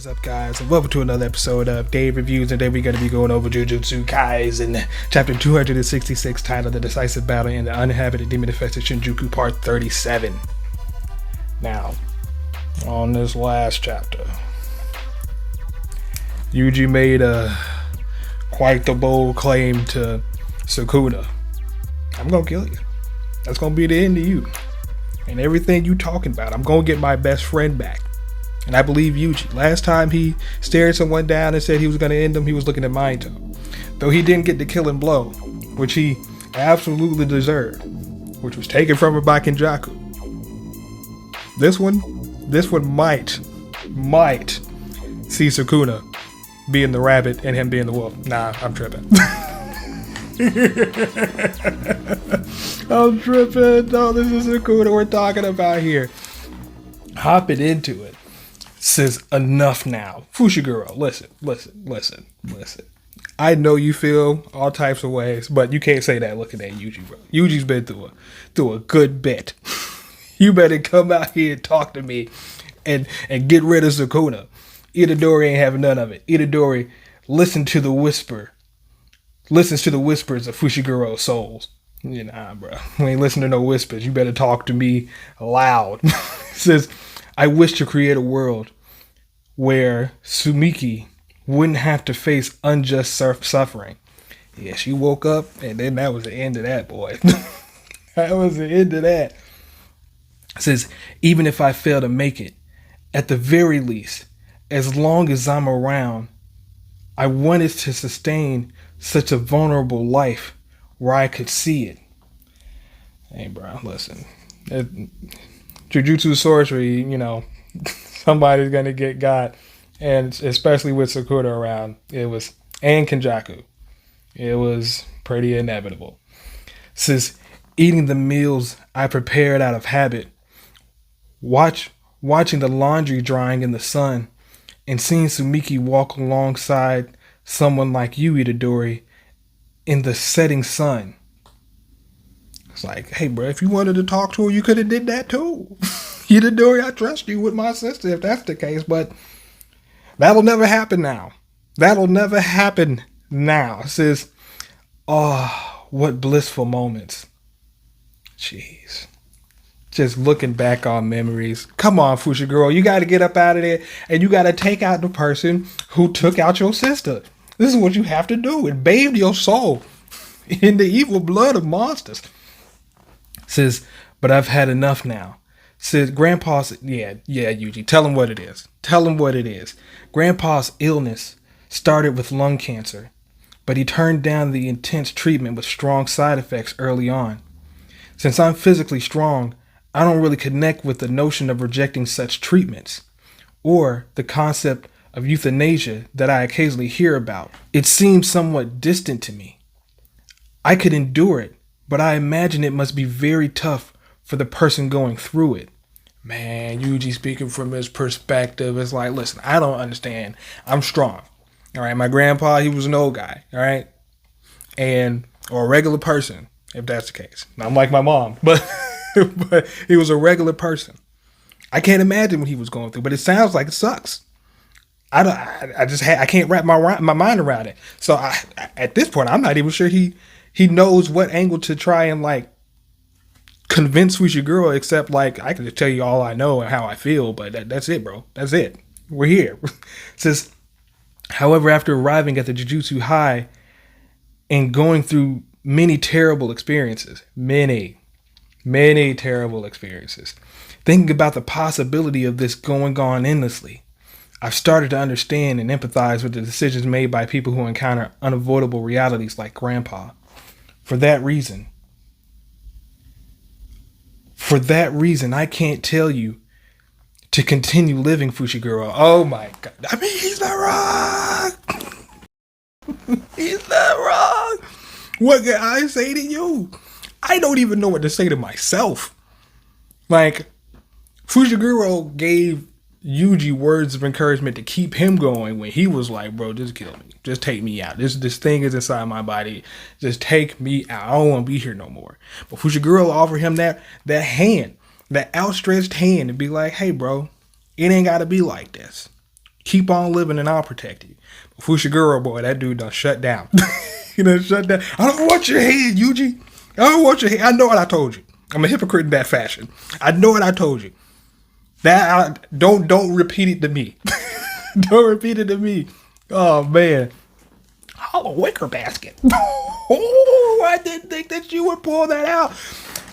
What is up, guys, and welcome to another episode of Dave Reviews. And today we're going to be going over Jujutsu Kaisen, chapter 266, titled The Decisive Battle in the Uninhabited Demon-Infested Shinjuku, part 37. Now, on this last chapter, Yuji made quite the bold claim to Sakuna. I'm going to kill you. That's going to be the end of you. And everything you talking about, I'm going to get my best friend back. And I believe Yuji. Last time he stared someone down and said he was going to end them, he was looking at Mahito. Though he didn't get the killing blow, which he absolutely deserved, which was taken from him by Kenjaku. This one might see Sakuna being the rabbit and him being the wolf. Nah, I'm tripping. I'm tripping. No, this is Sakuna we're talking about here. Hopping into it. Says enough now. Fushiguro, listen. I know you feel all types of ways, but you can't say that looking at Yuji, bro. Yuji's been through a good bit. You better come out here and talk to me and get rid of Sakuna. Itadori ain't having none of it. Itadori listens to the whispers of Fushiguro's souls. Nah, bro. We ain't listening to no whispers. You better talk to me loud. Says, I wish to create a world where Sumiki wouldn't have to face unjust suffering. Yeah, she woke up, and then that was the end of that, boy. That was the end of that. It says, even if I fail to make it, at the very least, as long as I'm around, I wanted to sustain such a vulnerable life where I could see it. Hey, bro, listen. Jujutsu sorcery, somebody's gonna get got, and especially with Sakuna around, and Kenjaku, it was pretty inevitable. Since eating the meals I prepared out of habit, watching the laundry drying in the sun, and seeing Sumiki walk alongside someone like you, Itadori, in the setting sun. It's like, hey, bro, if you wanted to talk to her, you could have did that too. Itadori, I trust you with my sister if that's the case, but that'll never happen now. That'll never happen now. It says, oh, what blissful moments. Jeez. Just looking back on memories. Come on, Fushiguro, you got to get up out of there and you got to take out the person who took out your sister. This is what you have to do. It bathed your soul in the evil blood of monsters. Says, but I've had enough now. Says, Grandpa's, yeah, Yuji, tell him what it is. Tell him what it is. Grandpa's illness started with lung cancer, but he turned down the intense treatment with strong side effects early on. Since I'm physically strong, I don't really connect with the notion of rejecting such treatments, or the concept of euthanasia that I occasionally hear about. It seems somewhat distant to me. I could endure it, but I imagine it must be very tough for the person going through it. Man, Yuji speaking from his perspective, it's like, listen, I don't understand. I'm strong. All right, my grandpa, he was an old guy, all right? Or a regular person, if that's the case. Not like my mom, but but he was a regular person. I can't imagine what he was going through, but it sounds like it sucks. I can't wrap my mind around it. So at this point, I'm not even sure he knows what angle to try and convince Fushiguro, except I can just tell you all I know and how I feel, but that's it, bro. That's it. We're here. It says, however, after arriving at the Jujutsu High and going through many terrible experiences, many terrible experiences, thinking about the possibility of this going on endlessly, I've started to understand and empathize with the decisions made by people who encounter unavoidable realities like Grandpa. For that reason, I can't tell you to continue living, Fushiguro. Oh my God. I mean, he's not wrong. He's not wrong. What can I say to you? I don't even know what to say to myself. Fushiguro gave Yuji words of encouragement to keep him going when he was like, bro, just kill me. Just take me out. This thing is inside my body. Just take me out. I don't want to be here no more. But Fushiguro offered him that hand, that outstretched hand, and be like, hey, bro, it ain't got to be like this. Keep on living and I'll protect you. But Fushiguro, boy, that dude done shut down. He done shut down. I don't want your head, Yuji. I don't want your head. I know what I told you. I'm a hypocrite in that fashion. I know what I told you. Don't repeat it to me. Don't repeat it to me. Oh man. Hollow wicker basket. Oh, I didn't think that you would pull that out.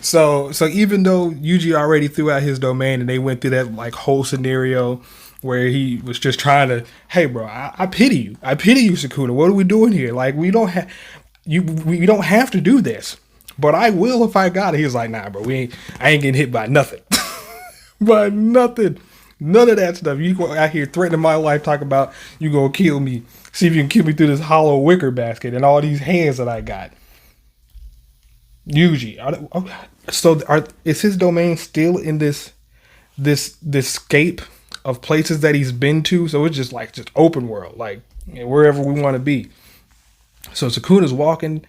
So even though Yuji already threw out his domain and they went through that like whole scenario where he was just trying to, hey bro, I pity you. I pity you, Sakuna. What are we doing here? Like we don't have to do this. But I will if I got it. He was like, nah, bro, I ain't getting hit by nothing. By nothing. None of that stuff. You go out here threatening my life, talk about you gonna kill me. See if you can kill me through this hollow wicker basket and all these hands that I got. Yuji. Is his domain still in this scape of places that he's been to? So it's just open world, like wherever we want to be. So Sakuna's walking,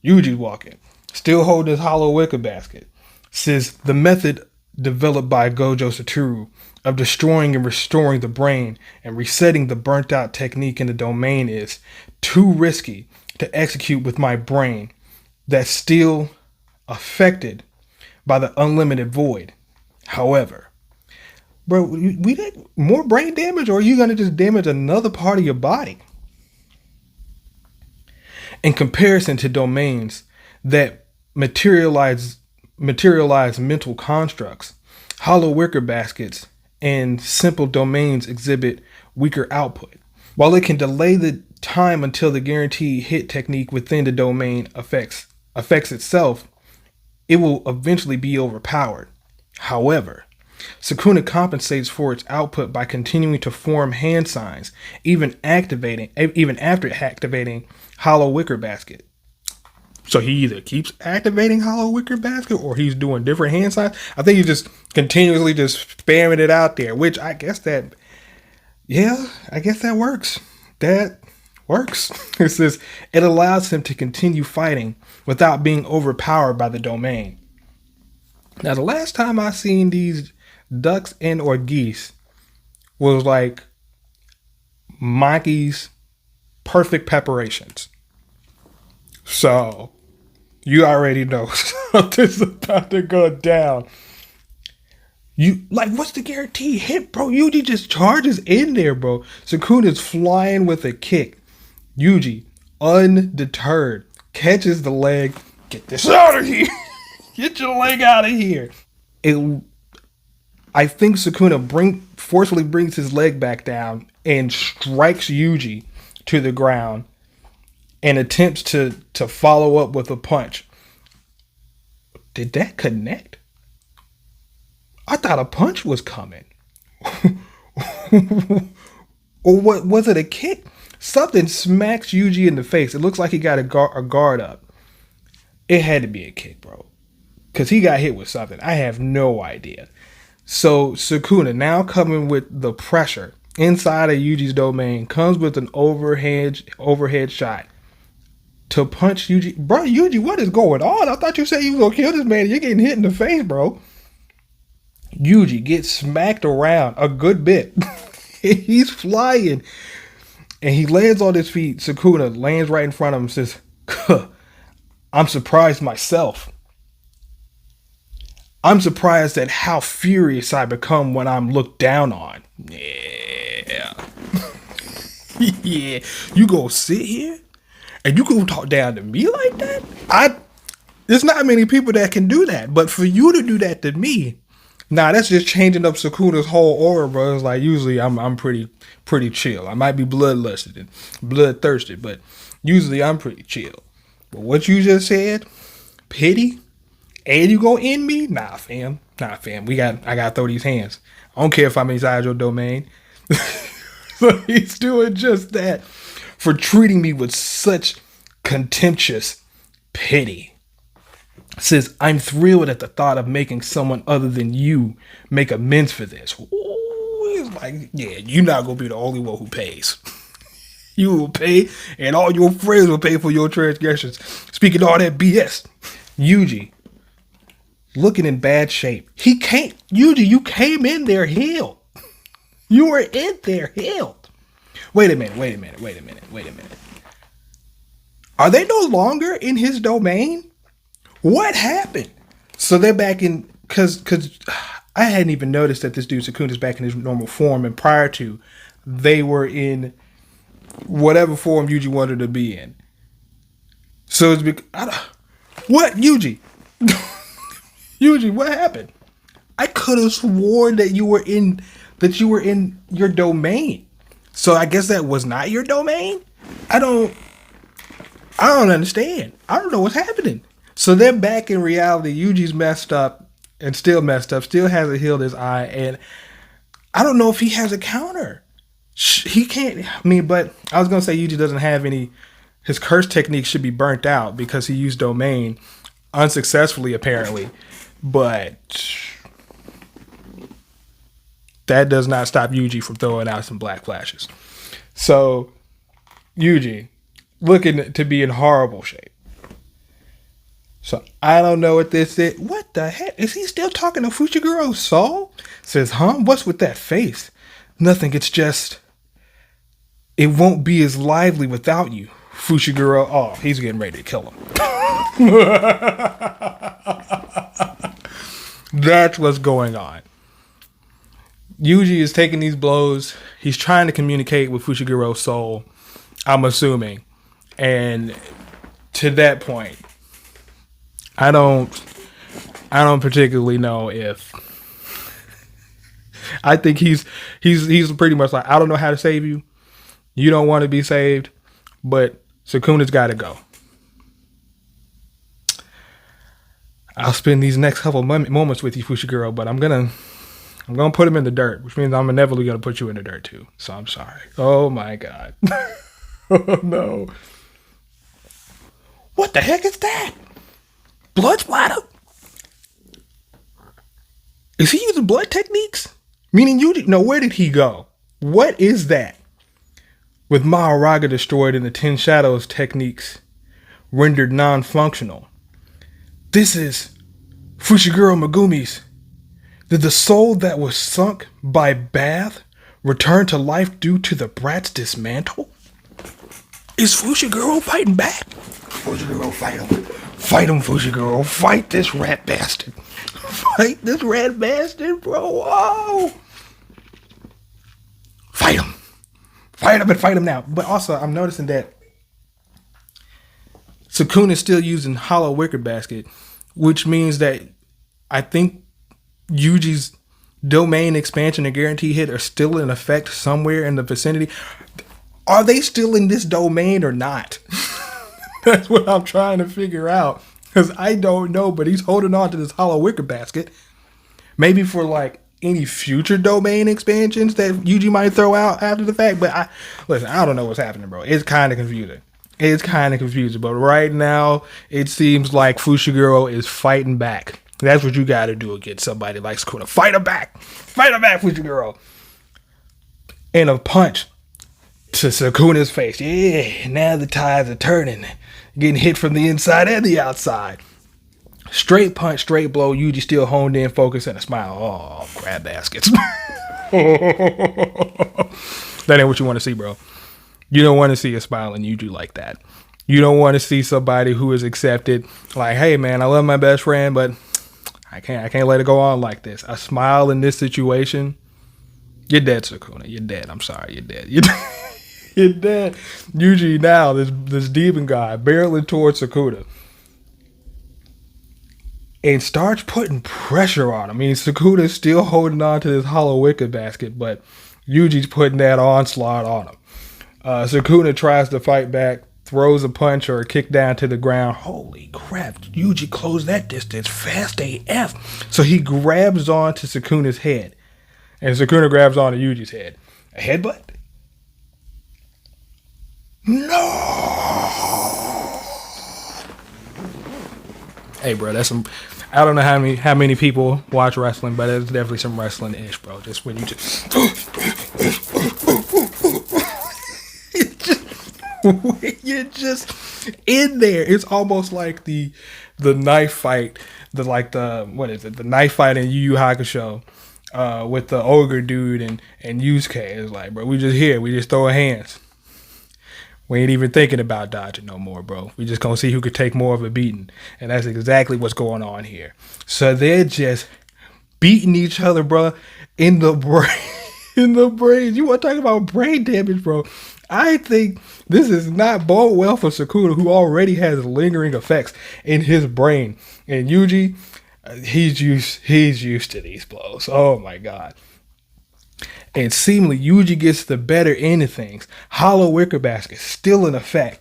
Yuji's walking, still holding his hollow wicker basket. Says the method developed by Gojo Satoru of destroying and restoring the brain and resetting the burnt out technique in the domain is too risky to execute with my brain that's still affected by the unlimited void. However, bro, we did more brain damage, or are you going to just damage another part of your body? In comparison to domains that materialize mental constructs, hollow wicker baskets and simple domains exhibit weaker output. While it can delay the time until the guaranteed hit technique within the domain affects itself, it will eventually be overpowered. However, Sakuna compensates for its output by continuing to form hand signs, even after activating hollow wicker basket. So he either keeps activating hollow wicker basket or he's doing different hand signs. I think he's just continuously just spamming it out there, which I guess that works. That works. It says it allows him to continue fighting without being overpowered by the domain. Now, the last time I seen these ducks and or geese was like Maki's perfect preparations. So you already know something's about to go down. What's the guarantee hit, bro? Yuji just charges in there, bro. Sakuna's flying with a kick. Yuji, undeterred, catches the leg. Get this out of here. Get your leg out of here. I think Sakuna forcefully brings his leg back down and strikes Yuji to the ground and attempts to follow up with a punch. Did that connect? I thought a punch was coming. Or what was it, a kick? Something smacks Yuji in the face. It looks like he got a guard up. It had to be a kick, bro. Because he got hit with something. I have no idea. So Sakuna, now coming with the pressure inside of Yuji's domain, comes with an overhead shot to punch Yuji. Bro, Yuji, what is going on? I thought you said you was gonna kill this man. You're getting hit in the face, bro. Yuji gets smacked around a good bit. He's flying. And he lands on his feet. Sakuna lands right in front of him and says, I'm surprised myself. I'm surprised at how furious I become when I'm looked down on. Yeah. Yeah. You gonna sit here? And you gonna talk down to me like that? There's not many people that can do that. But for you to do that to me, that's just changing up Sakuna's whole aura, bro. It's like usually I'm pretty chill. I might be bloodlusted and bloodthirsty, but usually I'm pretty chill. But what you just said, pity, and you gonna end me? Nah, fam. I gotta throw these hands. I don't care if I'm inside your domain. So he's doing just that for treating me with such contemptuous pity. Says, I'm thrilled at the thought of making someone other than you make amends for this. Ooh, he's like, yeah, you're not going to be the only one who pays. You will pay, and all your friends will pay for your transgressions. Speaking of all that BS. Yuji, looking in bad shape. Yuji, you came in there healed. You were in there healed. Wait a minute. Are they no longer in his domain? What happened? So they're back in, because I hadn't even noticed that this dude Sakuna's back in his normal form, and prior to, they were in whatever form Yuji wanted to be in. So it's what Yuji? Yuji, what happened? I could have sworn that you were in your domain. So I guess that was not your domain? I don't understand. I don't know what's happening. So they're back in reality. Yuji's messed up, still hasn't healed his eye, and I don't know if he has a counter. He can't, but I was going to say Yuji doesn't have any, his curse technique should be burnt out because he used domain unsuccessfully apparently, but that does not stop Yuji from throwing out some black flashes. So Yuji looking to be in horrible shape. So I don't know what this is. What the heck? Is he still talking to Fushiguro's soul? Says, huh? What's with that face? Nothing. It's just, it won't be as lively without you. Fushiguro. Oh, he's getting ready to kill him. That's what's going on. Yuji is taking these blows. He's trying to communicate with Fushiguro's soul, I'm assuming. And to that point, I don't particularly know if I think he's pretty much like, I don't know how to save you. You don't want to be saved, but Sakuna's got to go. I'll spend these next couple moments with you, Fushiguro, but I'm gonna put him in the dirt, which means I'm inevitably gonna put you in the dirt too. So I'm sorry. Oh my God. Oh no. What the heck is that? Blood splatter? Is he using blood techniques? Meaning Yuji? No, where did he go? What is that? With Mahoraga destroyed and the Ten Shadows techniques rendered non-functional. This is Fushiguro Megumi's. Did the soul that was sunk by bath return to life due to the brat's dismantle? Is Fushiguro fighting back? Fushiguro, fight him. Fight him, Fushiguro. Fight this rat bastard. Fight this rat bastard, bro. Oh. Fight him. Fight him and fight him now. But also, I'm noticing that Sakuna is still using hollow wicker basket, which means that I think Yuji's domain expansion and guarantee hit are still in effect somewhere in the vicinity. Are they still in this domain or not? That's what I'm trying to figure out, because I don't know, but he's holding on to this hollow wicker basket. Maybe for like any future domain expansions that Yuji might throw out after the fact. But I don't know what's happening, bro. It's kind of confusing. But right now, it seems like Fushiguro is fighting back. That's what you got to do against somebody like Sakuna. Fight him back, Fushiguro. And a punch to Sakuna's face. Yeah, now the tides are turning. Getting hit from the inside and the outside. Straight punch, straight blow. Yuji still honed in, focus, and a smile. Oh, crab baskets. That ain't what you want to see, bro. You don't want to see a smiling Yuji like that. You don't want to see somebody who is accepted. Like, hey, man, I love my best friend, but I can't let it go on like this. A smile in this situation. You're dead, Sakuna. You're dead. I'm sorry. You're dead. You're dead. Yuji now, this demon guy, barreling towards Sakuna. And starts putting pressure on him. I mean, Sakuna's still holding on to this hollow wicker basket, but Yuji's putting that onslaught on him. Sakuna tries to fight back, throws a punch or a kick down to the ground. Holy crap, Yuji closed that distance fast AF. So he grabs onto Sakuna's head. And Sakuna grabs onto Yuji's head. A headbutt? No! Hey, bro, that's some... I don't know how many people watch wrestling, but it's definitely some wrestling-ish, bro. Just when you just... You're just in there. It's almost like the knife fight, the knife fight in Yu Yu Hakusho, with the ogre dude and Yusuke. It's like, bro, we just here. We just throwing hands. We ain't even thinking about dodging no more, bro. We just gonna see who could take more of a beating. And that's exactly what's going on here. So they're just beating each other, bro, in the brain. In the brain. You want to talk about brain damage, bro? I think this is not bode well for Sakuna, who already has lingering effects in his brain. And Yuji, he's used to these blows. Oh my god. And seemingly Yuji gets the better end of things. Hollow wicker basket still in effect,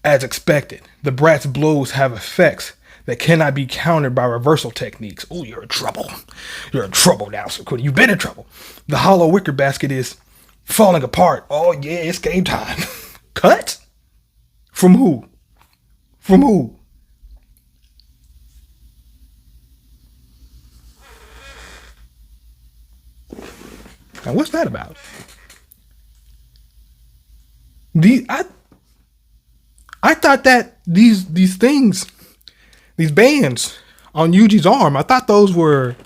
as expected. The brat's blows have effects that cannot be countered by reversal techniques. Oh, you're in trouble. You're in trouble now, Sakuna. You've been in trouble. The hollow wicker basket is falling apart. Oh yeah, it's game time. Cut? From who? From who? Now, what's that about? I thought that these things, these bands on Yuji's arm, I thought those were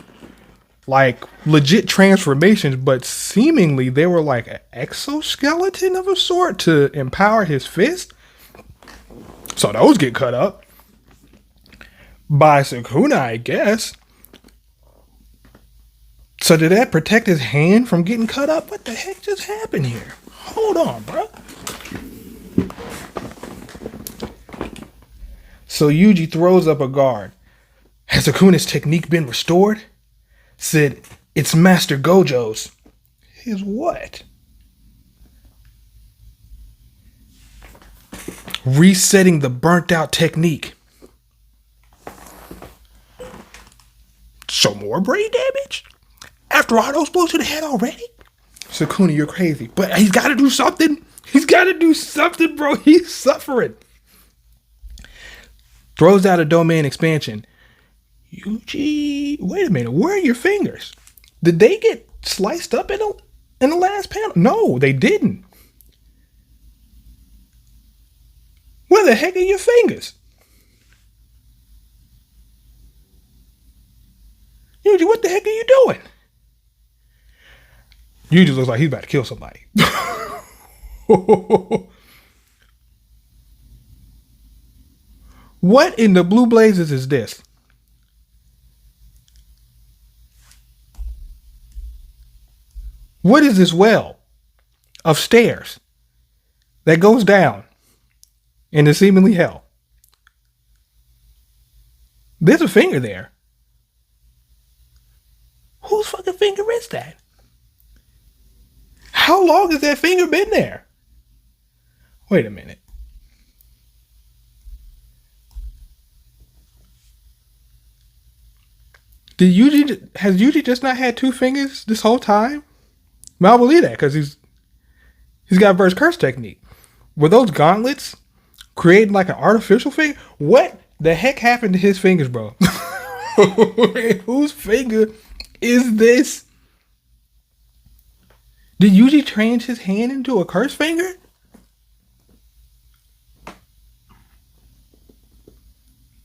like legit transformations, but seemingly they were like an exoskeleton of a sort to empower his fist. So those get cut up by Sakuna, I guess. So did that protect his hand from getting cut up? What the heck just happened here? Hold on, bro. So Yuji throws up a guard. Has Sakuna's technique been restored? Said, it's Master Gojo's. His what? Resetting the burnt out technique. So more brain damage? After all those blows to the head already? Sakuna, you're crazy. But he's got to do something. He's got to do something, bro. He's suffering. Throws out a domain expansion. Yuji, wait a minute. Where are your fingers? Did they get sliced up in the last panel? No, they didn't. Where the heck are your fingers? Yuji, what the heck are you doing? Yuji looks like he's about to kill somebody. What in the blue blazes is this? What is this well of stairs that goes down into seemingly hell? There's a finger there. Whose fucking finger is that? How long has that finger been there? Wait a minute. Has Yuji just not had two fingers this whole time? Well, I believe that because he's got verse curse technique. Were those gauntlets creating like an artificial finger? What the heck happened to his fingers, bro? Whose finger is this? Did Yuji change his hand into a curse finger?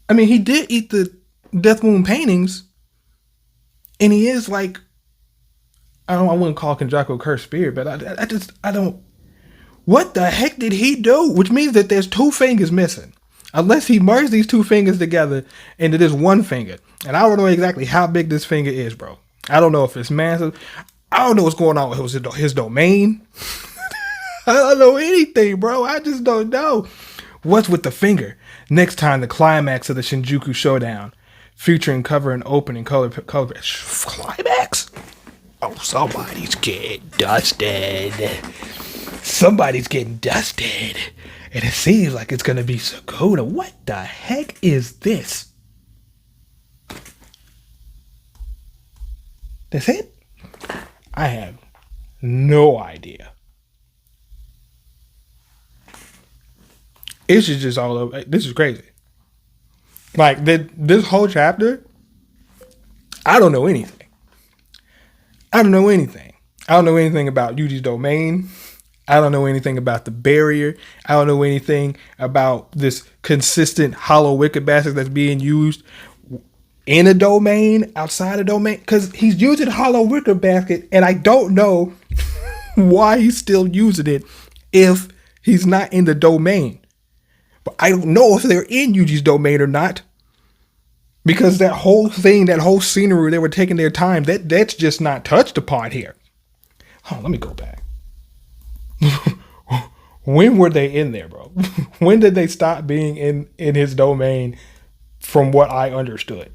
I mean, he did eat the Death Moon paintings, and he is like, I wouldn't call Kenjaku a cursed spirit, but I don't. What the heck did he do? Which means that there's two fingers missing, unless he merged these two fingers together into this one finger. And I don't know exactly how big this finger is, bro. I don't know if it's massive. I don't know what's going on with his domain. I don't know anything, bro. I just don't know. What's with the finger? Next time, the climax of the Shinjuku Showdown, featuring cover and opening color climax. Oh, somebody's getting dusted. Somebody's getting dusted. And it seems like it's going to be Sakuna. What the heck is this? That's it? I have no idea. It's just all over. This is crazy. Like, this whole chapter, I don't know anything. I don't know anything. I don't know anything about Yuji's domain. I don't know anything about the barrier. I don't know anything about this consistent hollow wicked basket that's being used. in a domain, outside a domain, because he's using hollow wicker basket, and I don't know why he's still using it if he's not in the domain. But I don't know if they're in Yuji's domain or not, because that whole thing, that whole scenery, they were taking their time. That's just not touched upon here. Oh, let me go back. When were they in there, bro? When did they stop being in his domain, from what I understood?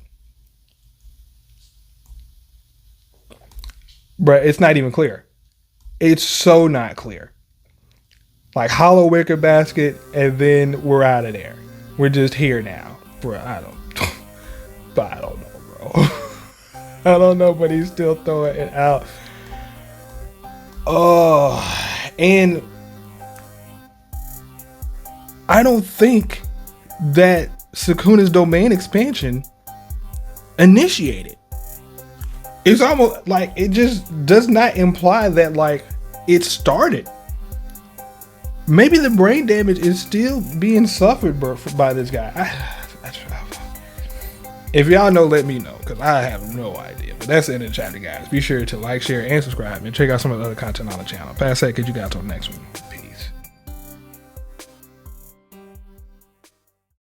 But it's not even clear. It's so not clear. Like hollow wicker basket, and then we're out of there. We're just here now. I don't know, bro. I don't know, but he's still throwing it out. Oh, and I don't think that Sakuna's domain expansion initiated. It's almost like it just does not imply that like it started. Maybe the brain damage is still being suffered by this guy. If y'all know, let me know, because I have no idea. But that's the end of the chapter, guys. Be sure to like, share, and subscribe, and check out some of the other content on the channel. Pass that, because you guys on the next one.